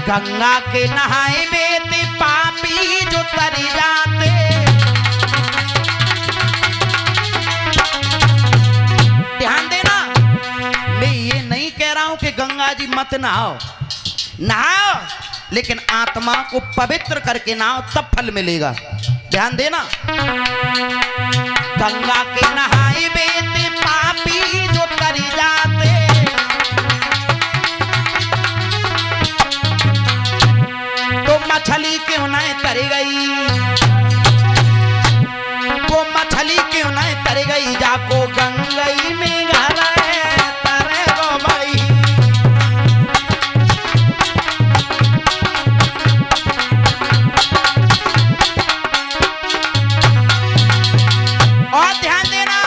गंगा के नहाए बेते पापी जो तर जाते। ध्यान देना, मैं ये नहीं कह रहा हूं कि गंगा जी मत नहाओ, नहाओ, लेकिन आत्मा को पवित्र करके नहाओ, तब फल मिलेगा। ध्यान देना, गंगा के नहाए बेते पापी जो तर जाते। तो मछली क्यों नहीं तर गई, वो मछली क्यों नहीं तर गई, जाको गंगई में घर तरे गो भाई। और ध्यान देना,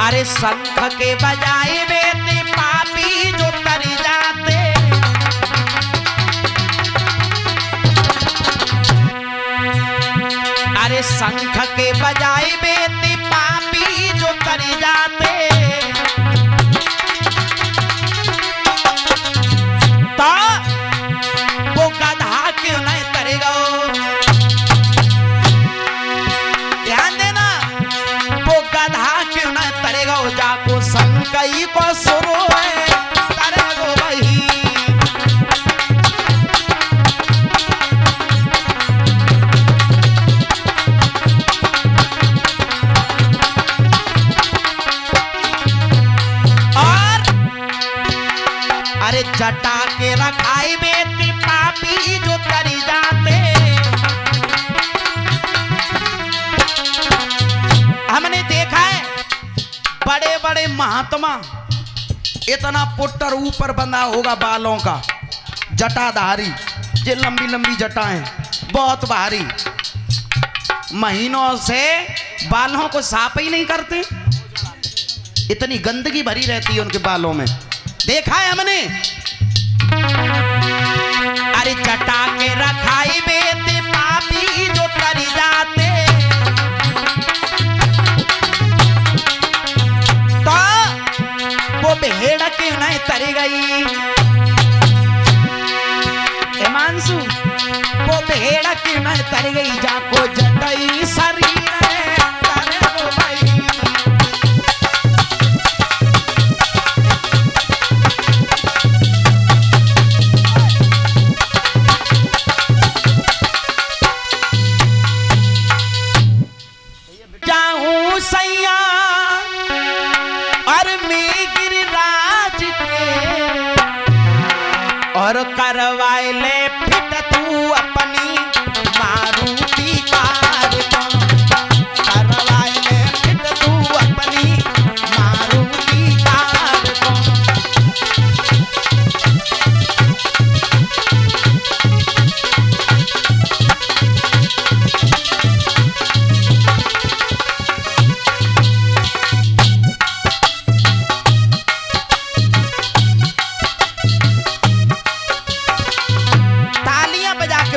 अरे शंख के बजाए बेते पापी जो तर जाते। अरे शंख के बजाए बेते पापी जो तर जाते। तो वो गधा क्यों नहीं तरेगा। ध्यान देना, वो गधा क्यों नहीं तरेगा, जाको संकई को शुरू है तरेगो वही। अरे जटा के रखाई बेटी पापी जो तरी जाते। हमने देखा है बड़े बड़े महात्मा, इतना पुट्टर ऊपर बंधा होगा बालों का, जटाधारी, ये लंबी लंबी जटाएं बहुत भारी, महीनों से बालों को साफ ही नहीं करते, इतनी गंदगी भरी रहती है उनके बालों में, देखा है हमने। अरे जटा के रखाई बेते पापी जो तर जाते। तो वो भेड़ क्यों नहीं तरी गई, हिमांशु, वो भेड़ क्यों नहीं तरी गई, जाको जटाई शरीर तरे गो भाई। सैया और मैं गिरिराज के और करवाए ले फिट तू अपनी मारुति कार को, करवाए ले फिट तू अपनी मारुति कार को।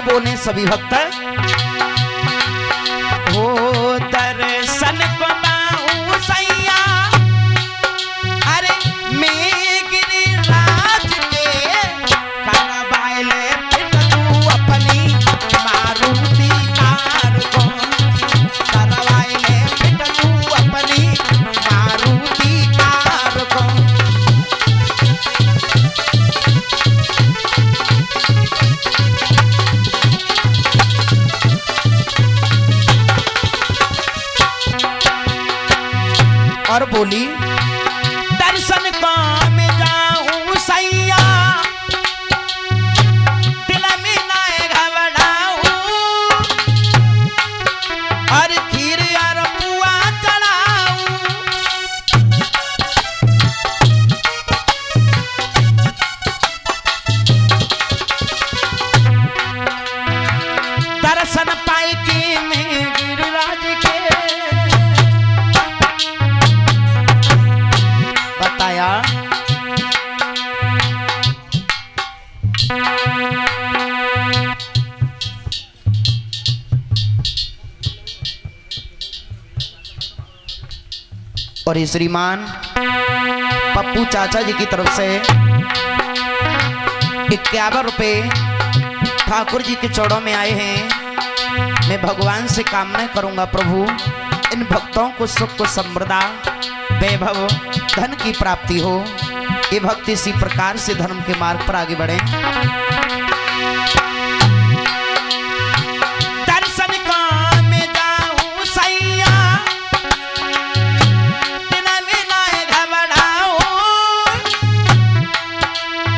बोले सभी भक्त हो दर्शन को पाऊं सैया, अरे मैं गिरिराज के करवाए ले फिट तू अपनी मारुति कार को, करवाए ले फिट तू अपनी मारुति कार को। और बोली दर्शन को मैं जाऊं सैया, दिल में ना घबराऊं, और खीर और पुआ चढ़ाऊं। दर्शन पाई के मैं गिरिराज के बताया। और ये श्रीमान पप्पू चाचा जी की तरफ से 51 ठाकुर जी के चरणों में आए हैं। मैं भगवान से कामना करूंगा प्रभु इन भक्तों को सुख को समृद्धा वैभव धन की प्राप्ति हो। ये भक्त इसी प्रकार से धर्म के मार्ग पर आगे बढ़े। दर्शन का मैं जाऊं सैया बिना बिना घबराऊं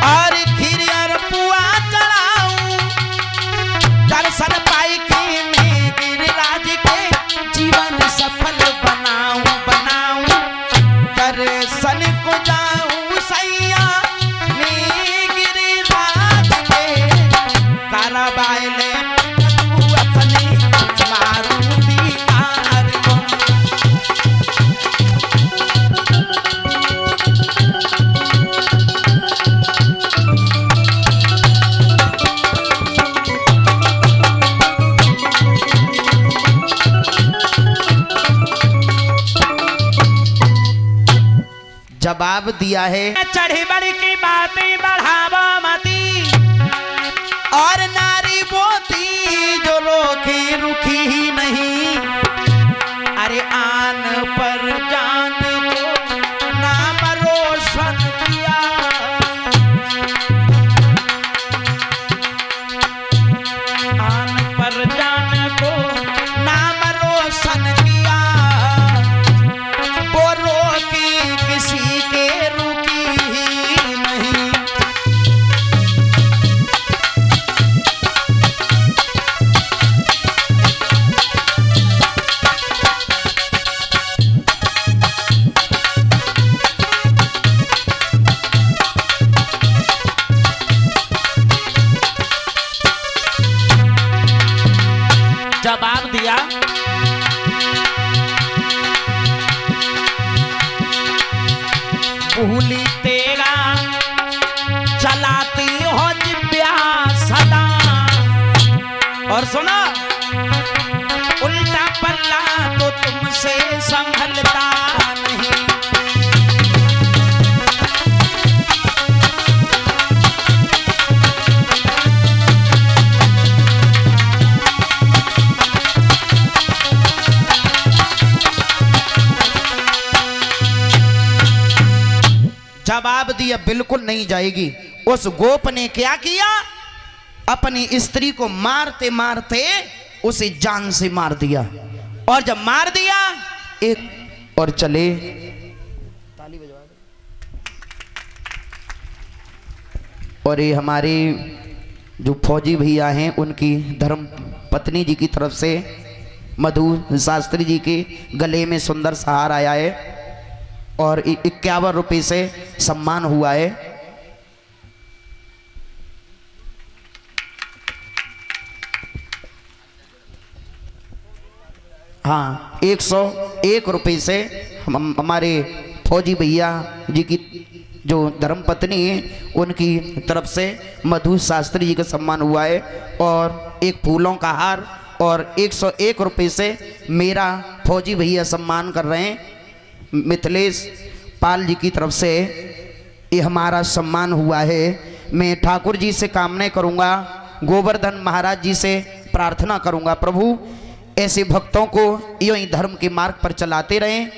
और खीर और पुआ चढ़ाऊं। दर्शन पाई के मैं गिरिराज के जीवन सफल बनाऊं बनाऊं। दर्शन को जाऊं सैया मैं गिरिराज के कारवाई ले तू अपनी मारुति कार को। जवाब दिया है चढ़ी बड़ी की बातें बढ़ावा मती और नारी बोती जो रोके रुकी ही नहीं। अरे आन पर जान को नाम रोशन किया। आन पर जान को नाम रोशन किया। वो रोकी किसी के रुकी ही नहीं। जवाब दिया भूली तेरा चलाती हो दिव्या सदा। और सुना उल्टा पल्ला तो तुमसे संभलता नहीं। जवाब दिया बिल्कुल नहीं जाएगी। उस गोप ने क्या किया अपनी स्त्री को मारते मारते उसे जान से मार दिया। और जब मार दिया एक और चले ताली बजवा दो। और ये हमारे जो फौजी भैया हैं उनकी धर्म पत्नी जी की तरफ से मधु शास्त्री जी के गले में सुंदर सा हार आया है और 51 रुपये से सम्मान हुआ है। हाँ 101 रुपये से हमारे फौजी भैया जी की जो धर्म पत्नी है उनकी तरफ से मधु शास्त्री जी का सम्मान हुआ है। और एक फूलों का हार और 101 रुपये से मेरा फौजी भैया सम्मान कर रहे हैं। मिथिलेश पाल जी की तरफ से ये हमारा सम्मान हुआ है। मैं ठाकुर जी से कामना करूंगा, गोवर्धन महाराज जी से प्रार्थना करूंगा प्रभु ऐसे भक्तों को यूं ही धर्म के मार्ग पर चलाते रहें,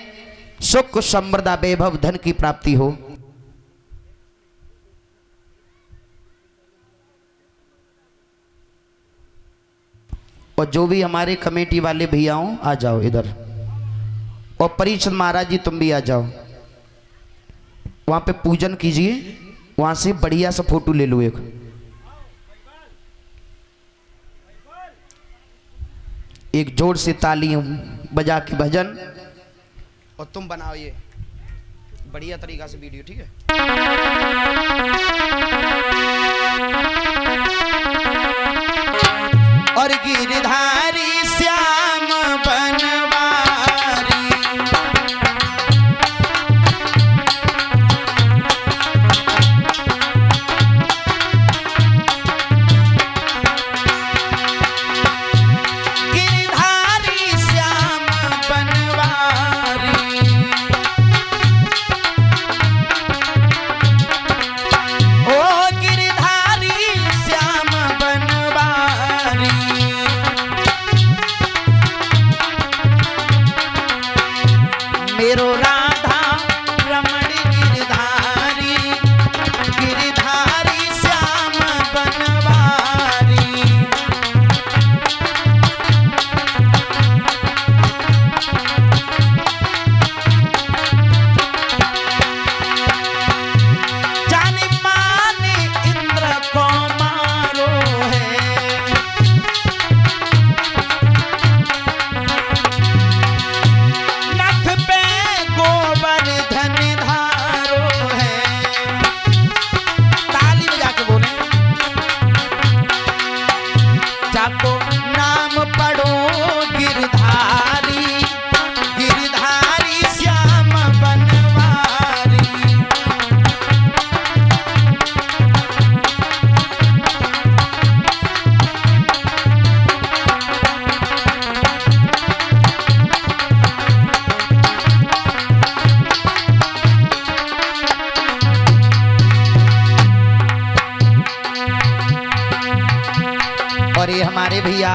सुख समृद्धा वैभव धन की प्राप्ति हो। और जो भी हमारे कमेटी वाले भैया हो आ जाओ इधर। और परीक्षित महाराज जी तुम भी आ जाओ, वहां पे पूजन कीजिए, वहां से बढ़िया सा फोटो ले लो एक जोर से ताली बजा के भजन। और तुम बनाओ ये बढ़िया तरीका से वीडियो, ठीक है। और गिरधारी श्याम बनवारी गिरधारी मेरो राधा रमण गिरधारी, गिरधारी श्याम बनवारी। जाने माने इंद्र को मारो है, नख पे गोवर्धन धारो है। ताली बजा के बोले, जाको नाम पढ़ो गिरधारी, गिरधारी श्याम बनवारी। और ये हमारे भैया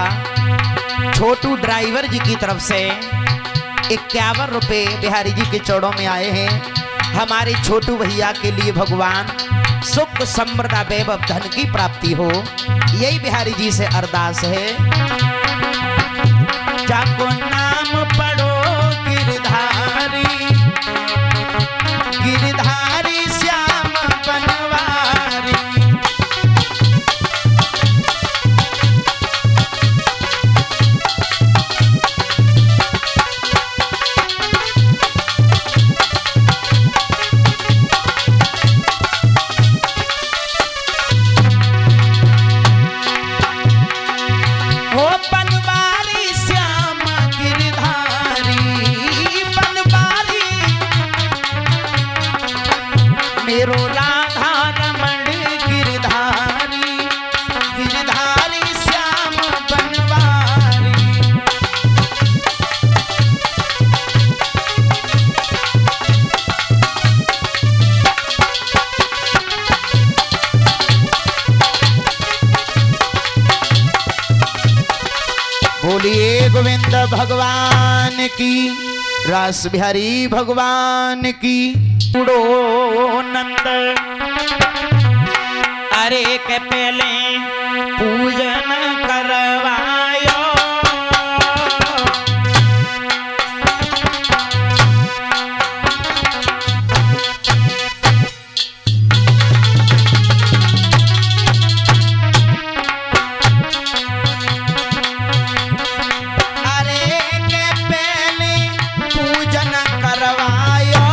छोटू ड्राइवर जी की तरफ से 51 रुपए बिहारी जी के चौड़ों में आए हैं। हमारे छोटू भैया के लिए भगवान सुख समृद्ध वैभव धन की प्राप्ति हो, यही बिहारी जी से अरदास है। जाको नाम पढ़ो गिरधारी, गिरधारी श्याम बनवारी। हो बनवारी श्याम गिरधारी, बनवारी मेरो राधा रमण गिरधारी, गिरधारी श्याम बनवारी। बोलिए गोविंद भगवान की, रास बिहारी भगवान की। उड़ो नंद अरे के पहले पूजन करवायो, अरे के पहले पूजन करवायो,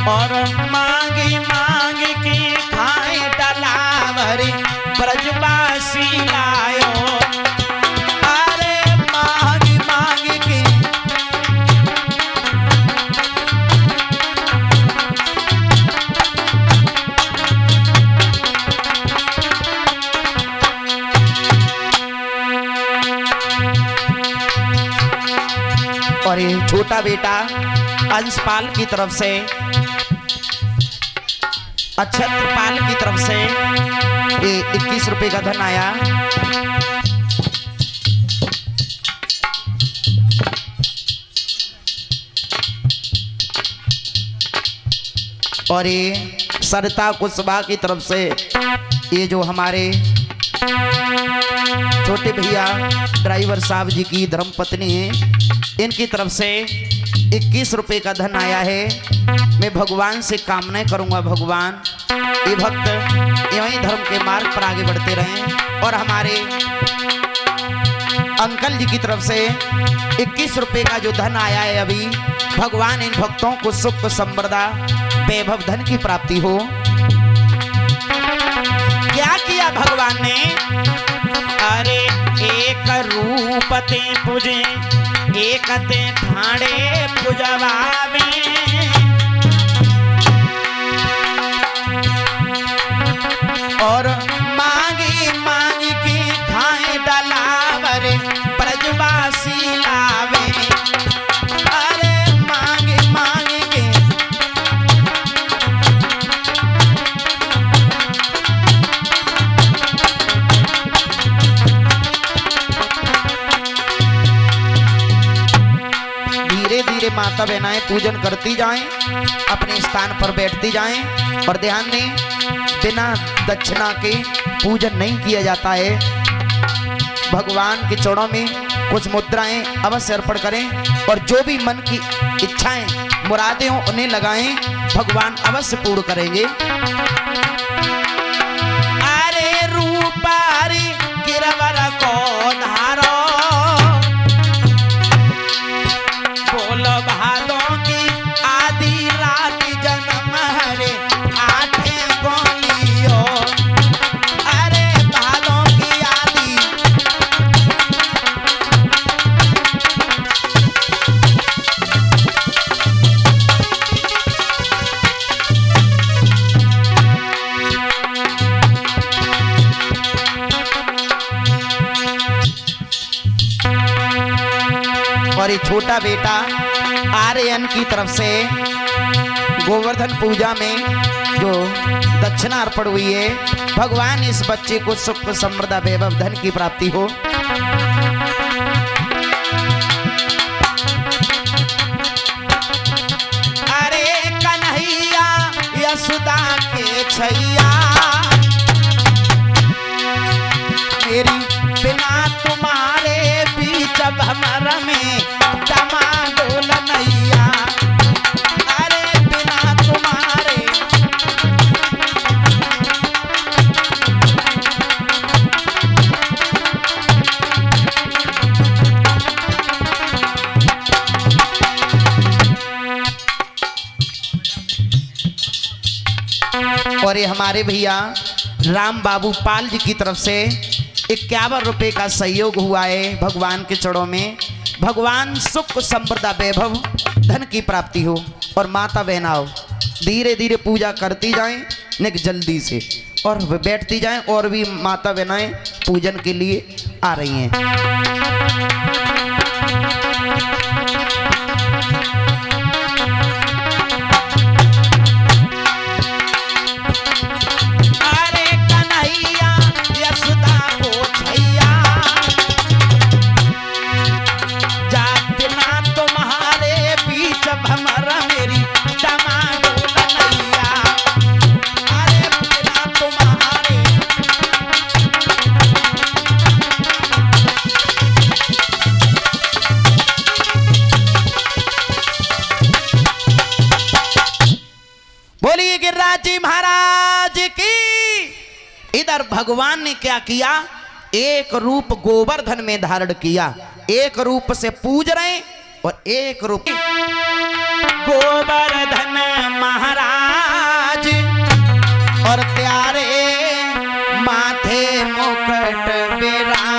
और मांगी मांग के खाए डलावरी ब्रजवासी लायो। अरे मांगी मांग के और ये छोटा बेटा अंशपाल की तरफ से, अक्षत्रपाल की तरफ से ये 21 रुपए का धन आया। और ये सरिता कुशवाहा की तरफ से, ये जो हमारे छोटे भैया ड्राइवर साहब जी की धर्मपत्नी है, इनकी तरफ से 21 रुपए का धन आया है। मैं भगवान से कामना करूंगा, भगवान ये भक्त यही धर्म के मार्ग पर आगे बढ़ते रहें। और हमारे अंकल जी की तरफ से 21 रुपए का जो धन आया है अभी, भगवान इन भक्तों को सुख समृद्धा वैभव धन की प्राप्ति हो। क्या किया भगवान ने? अरे एक रूप ते पूजे, एक ते ठाणे पूजवावे, और मांगी मांगी के खाए डलावरे ब्रजवासी लावे। अरे मांगी मांगी के करके माता बहनाएं पूजन करती जाएं, अपने स्थान पर बैठती जाएं। और ध्यान दें, बिना दक्षिणा के पूजन नहीं किया जाता है। भगवान के चरणों में कुछ मुद्राएं अवश्य अर्पण करें और जो भी मन की इच्छाएं मुरादें हो उन्हें लगाएं, भगवान अवश्य पूर्ण करेंगे। अरे रूपारी गिरवर को धारो, बोलो भादों की आधी रात जन्म हरे आठे बोलियो। अरे भादों की आधी और ये छोटा बेटा आर्यन की तरफ से गोवर्धन पूजा में जो दक्षिणा अर्पण हुई है, भगवान इस बच्चे को सुख समृद्धि वैभव धन की प्राप्ति हो। अरे कन्हैया यशोदा के छैया, मेरी बिना तुम्हारे बीच भमर में डमाडोल नैया। अरे बिना तुम्हारे और ये हमारे भैया राम बाबू पाल जी की तरफ से 51 रुपए का सहयोग हुआ है भगवान के चरणों में। भगवान सुख समृद्धि वैभव धन की प्राप्ति हो। और माता बहनाओं धीरे धीरे पूजा करती जाएं, निक जल्दी से, और बैठती जाएं। और भी माता बहनाएं पूजन के लिए आ रही हैं। बोलिए गिरिराज जी महाराज की। इधर भगवान ने क्या किया, एक रूप गोवर्धन में धारण किया, एक रूप से पूज रहे और एक रूप गोवर्धन महाराज और प्यारे माथे मुकुट विराज।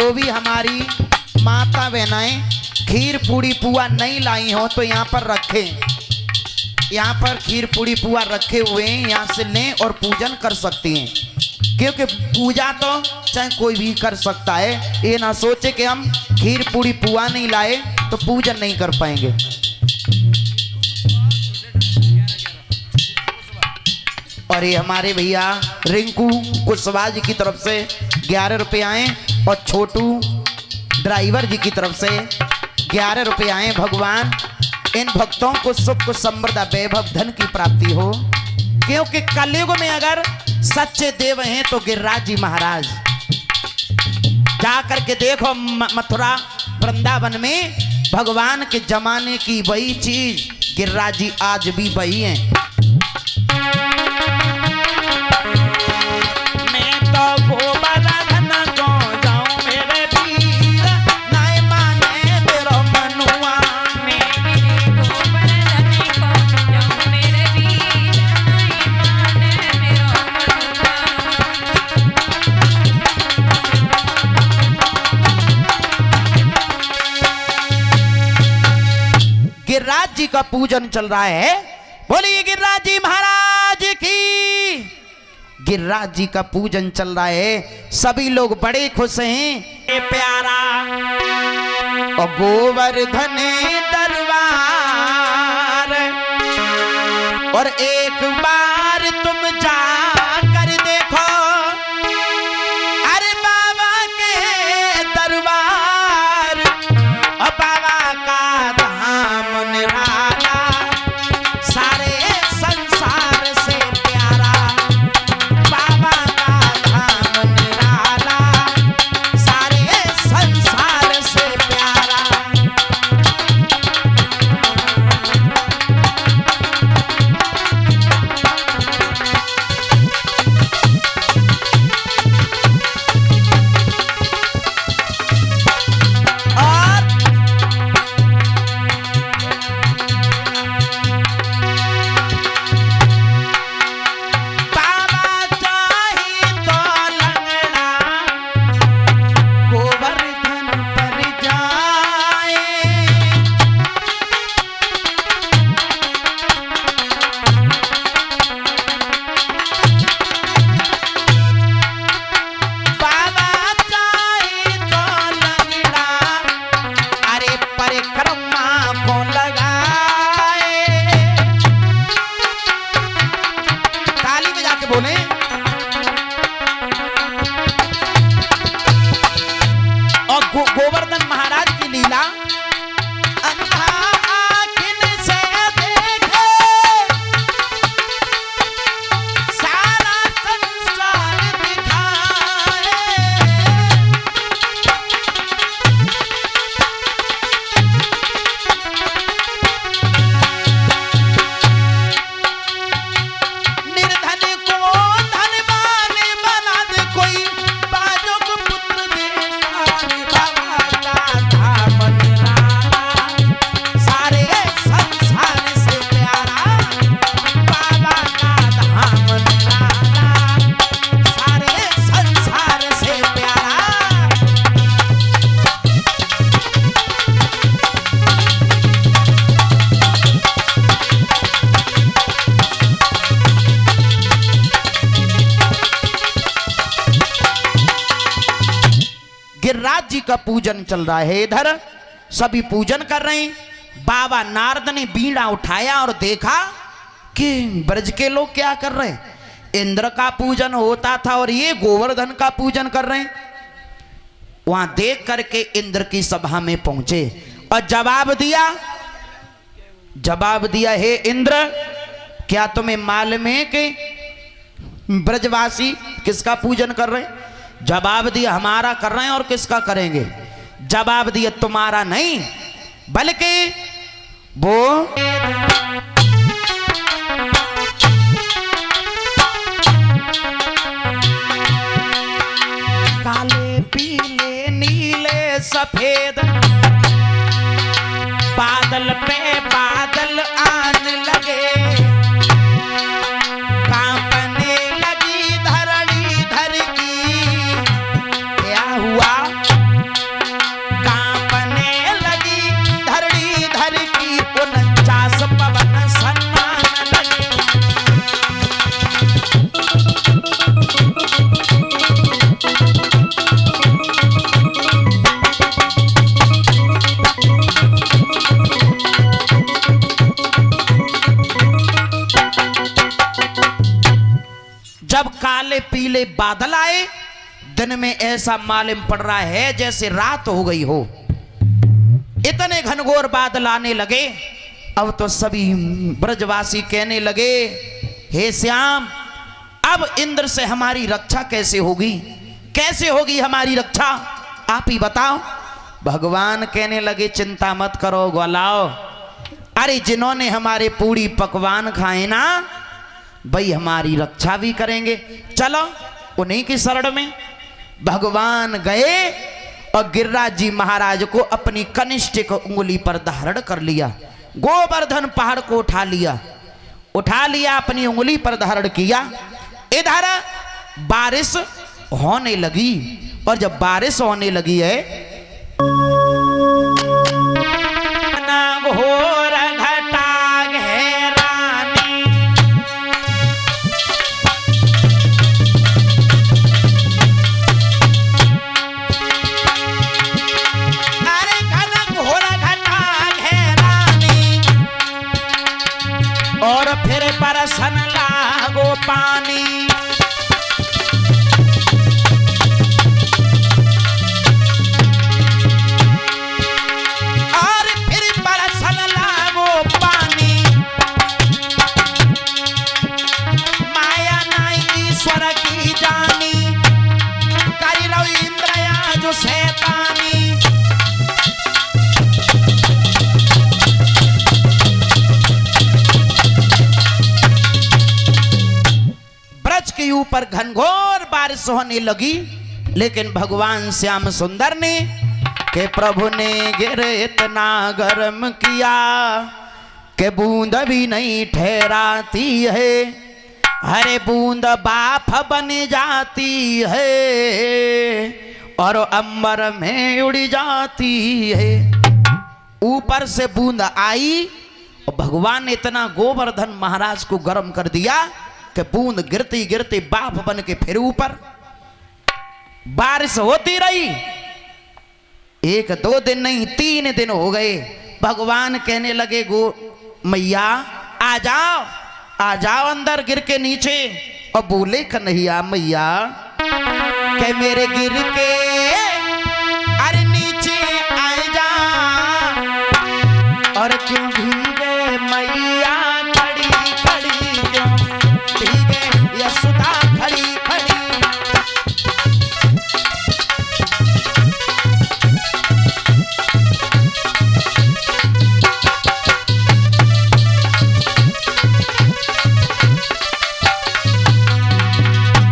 जो भी हमारी माता बहनाएं खीर पूड़ी पुआ नहीं लाई हो तो यहाँ पर रखें। यहाँ पर खीर पूड़ी पुआ रखे हुए हैं, यहाँ से लें और पूजन कर सकती हैं, क्योंकि पूजा तो चाहे कोई भी कर सकता है। ये ना सोचे कि हम खीर पूड़ी पुआ नहीं लाए तो पूजन नहीं कर पाएंगे। और ये हमारे भैया रिंकू कुशवाहा जी की तरफ से 11 रुपये आए और छोटू ड्राइवर जी की तरफ से 11 रुपये आए। भगवान इन भक्तों को सुख समृद्धि वैभव धन की प्राप्ति हो, क्योंकि कलयुग में अगर सच्चे देव हैं तो गिरिराज जी महाराज। जा करके देखो मथुरा वृंदावन में भगवान के जमाने की वही चीज गिरिराज जी आज भी वही हैं। मैं तो गोवर्धन को जाऊं मेरे वीर, नहीं माने मेरो मनुआ। मैं गोवर्धन को जाऊं मेरे वीर, नहीं माने मेरो गिरिराज जी का पूजन चल रहा है। बोलिए गिरिराज जी महाराज की। गिरिराज जी का पूजन चल रहा है, सभी लोग बड़े खुश हैं। ये प्यारा और गोवर्धन दरबार, और एक बार तुम जा कर देखो अरे बाबा के दरबार, और बाबा का धाम निराला, सारे संसार से प्यारा। बाबा का धाम निराला, सारे संसार से प्यारा। गोवर्धन महाराज की लीला अंधा आँखिन से देखे, सारा संसार दिखाए। निर्धन को धनवान बना दे कोई, बाजों को पुत्र दे। गिरिराज जी का पूजन चल रहा है, इधर सभी पूजन कर रहे हैं। बाबा नारद ने बीड़ा उठाया और देखा कि ब्रज के लोग क्या कर रहे हैं। इंद्र का पूजन होता था और ये गोवर्धन का पूजन कर रहे हैं। वहां देख करके इंद्र की सभा में पहुंचे और जवाब दिया, हे इंद्र, क्या तुम्हें मालूम है कि ब्रजवासी किसका पूजन कर रहे हैं? जवाब दिया, हमारा कर रहे हैं। और किसका करेंगे? जवाब दिया, तुम्हारा नहीं बल्कि वो काले पीले नीले सफेद बादल पे बादल आने लगे, कांपने लगी धरती धरती। क्या हुआ? जब काले पीले बादल आए, दिन में ऐसा मालूम पड़ रहा है जैसे रात हो गई हो। इतने घनघोर बादल आने लगे। अब तो सभी ब्रजवासी कहने लगे, हे श्याम, अब इंद्र से हमारी रक्षा कैसे होगी? कैसे होगी हमारी रक्षा? आप ही बताओ। भगवान कहने लगे, चिंता मत करो ग्वालाओ। अरे जिन्होंने हमारे पूरी पकवान खाए ना, भाई हमारी रक्षा भी करेंगे। चलो उन्हीं की शरण में। भगवान गए और गिरिराज जी महाराज को अपनी कनिष्ठ उंगली पर धारण कर लिया। गोवर्धन पहाड़ को उठा लिया, अपनी उंगली पर धारण किया। इधर बारिश होने लगी, और जब बारिश होने लगी है, घोर घटा घेरानी, अरे घन घोर घटा घेरानी, और फिर बरसन लागो पानी। पर घनघोर बारिश होने लगी, लेकिन भगवान श्याम सुंदर ने के प्रभु ने गिर इतना गर्म किया कि बूंद भी नहीं ठहराती है। हरे बूंद बाफ बन जाती है और अंबर में उड़ जाती है। ऊपर से बूंद आई और भगवान ने इतना गोवर्धन महाराज को गर्म कर दिया कि बूंद गिरती गिरती बाफ बन के फिर ऊपर। बारिश होती रही, 1 2 दिन नहीं 3 दिन हो गए। भगवान कहने लगे, गो मैया आ जाओ अंदर गिर के नीचे। और बोले कन्हैया मैया के मेरे गिर के अरे नीचे आ जा। और क्यों भीगे मैया खड़ी खड़ी, क्यों भीगे यशोदा खड़ी खड़ी।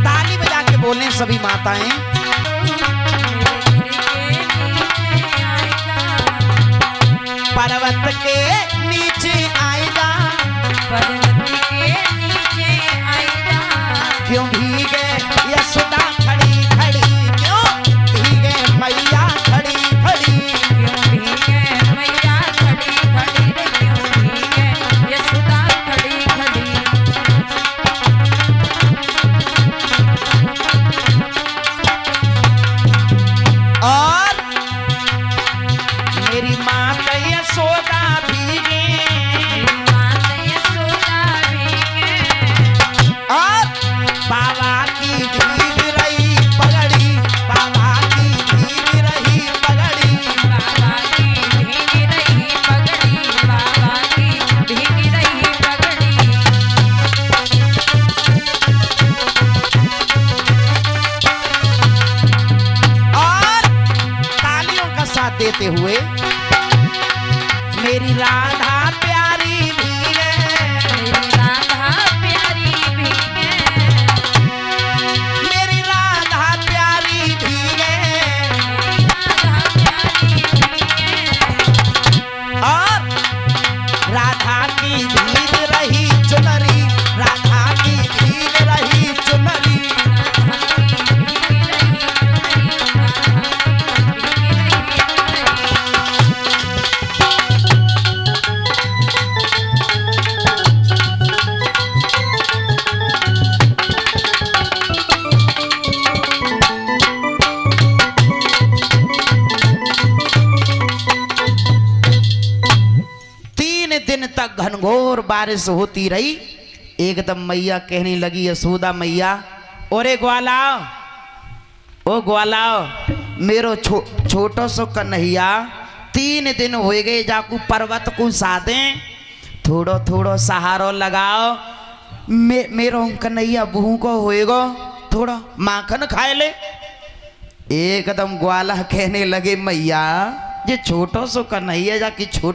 ताली बजा के बोलें सभी माताएं। पर्वत के नीचे आई जा, पर्वत के नीचे आई जा। क्यों भीगे यशोदा खड़ी खड़ी, क्यों भीगे मैया खड़ी खड़ी। क्यों भीगे मैया खड़ी खड़ी रे, क्यों भीगे यशोदा खड़ी खड़ी। और मेरी माँ तो यशोदा भीगे, मात यशोदा भीगे। और बाबा की भीग रही पगड़ी, बाबा की भीग रही पगड़ी। बाबा की भीग रही पगड़ी, बाबा की भीग रही पगड़ी। और तालियों का साथ देते हुए मेरी राधा प्यारी भीगे, मेरी राधा प्यारी भीगे। मेरी राधा प्यारी भीगे। राधा प्यारी भीगे। और राधा की भीग रही चुनरी, राधा की भीग रही चुनरी। दिन तक घनघोर बारिश होती रही। एकदम मैया कहने लगी, यशोदा मैया ओरे ग्वालाओ, ओ ग्वालाओ, मेरो छोटो सो कन्हैया 3 दिन हो गए जाकू पर्वत को साधे, थोड़ो थोड़ो सहारो लगाओ, मेरो कन्हैया भूखो होएगो, थोड़ा माखन खाए ले। एकदम ग्वाला कहने लगे मैया ये छोटो सो कन्हैया जाकी छोट